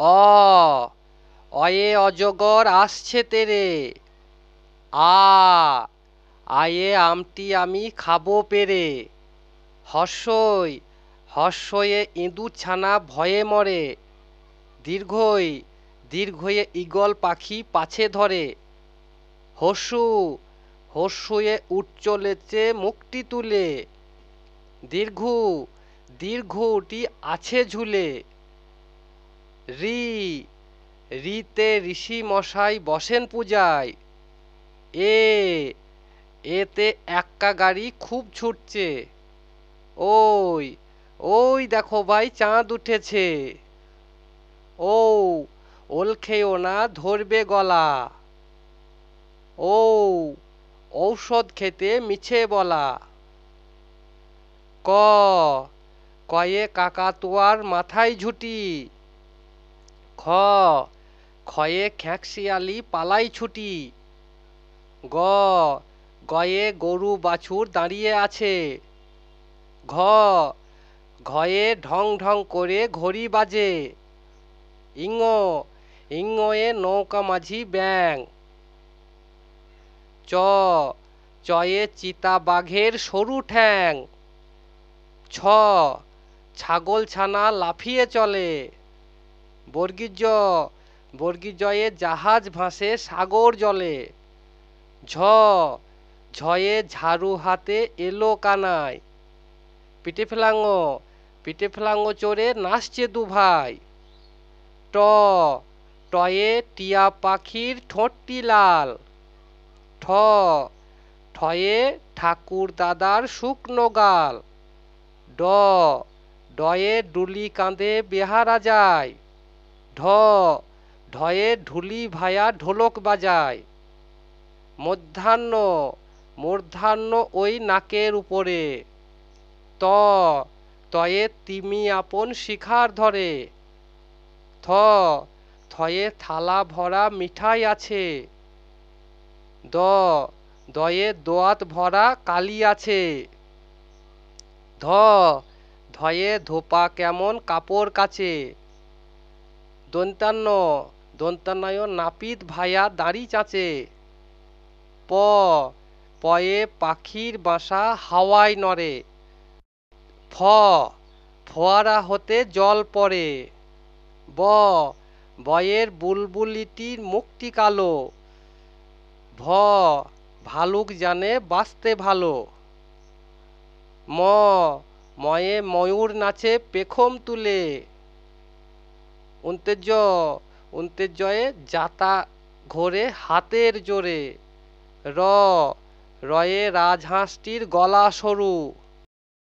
অ অয়ে অজগর আসছে তেরে। আ আয়ে আমটি আমি খাবো পেরে। হর্ষই হর্ষয়ে ইঁদুর ছানা ভয়ে মরে। দীর্ঘই দীর্ঘয়ে ঈগল পাখি পাছে ধরে। হর্ষু হর্ষয়ে উট চলেছে মুখটি তুলে। দীর্ঘ দীর্ঘটি আছে ঝুলে। রি রিতে ঋষি মশাই বসেন পূজায়। এ এতে এক্কা গাড়ি খুব ছুটছে। ওই ওই দেখো ভাই চাঁদ উঠেছে। ও ওল খেও না ধরবে গলা। ও ঔষধ খেতে মিছে বলা। ক কয়ে কাকাতুয়ার মাথায় ঝুঁটি। খ খয়ে খ্যাঁকশিয়ালি পালাই ছুটি। গ গয়ে গরু বাছুর দাঁড়িয়ে আছে। ঘ ঘয়ে ঢং ঢং করে ঘড়ি বাজে। ইঙ ইঙয়ে নৌকা মাঝি ব্যাং। চ চয়ে চিতা বাঘের সরু ঠ্যাং। ছ ছাগল ছানা লাফিয়ে চলে। বর্গীজ বর্গীজয়ে জাহাজ ভাসে সাগর জলে। ঝ ঝয়ে ঝাড়ু হাতে এলো কানাই। পিঠে ফেলাঙ্গ চড়ে নাচছে দু ভাই। ট টয়ে টিয়া পাখির ঠোঁটটি লাল। ঠ ঠয়ে ঠাকুর দাদার শুকনো গাল। ড ডয়ে ডুলি কাঁধে বেহারা যায়। ঢ ঢয়ে ঢুলি ভায়া ঢোলক বাজায়। মধ্যাহ্ন মূর্ধান্য ওই নাকের উপরে। ত তয়ে তিমি আপন শিখার ধরে। থ থয়ে থালা ভরা মিঠাই আছে। দ দয়ে দোয়াত ভরা কালি আছে। ধ ধয়ে ধোপা কেমন কাপড় কাচে। দন্তান্ন দন্তান্নয় নাপিত ভায়া দাড়ি চাচে। প পয়ে পাখির বাসা হাওয়ায় নড়ে। ফ ফোয়ারা হতে জল পড়ে। ব বয়ের বুলবুলিটির মুখটি কালো। ভ ভালুক জানে বাঁচতে ভালো। ম ময়ে ময়ূর নাচে পেখম তুলে। উন্তেজয়ে জাতা ঘোরে হাতের জোরে। র রয়ে রাজহাঁসটির গলা সরু।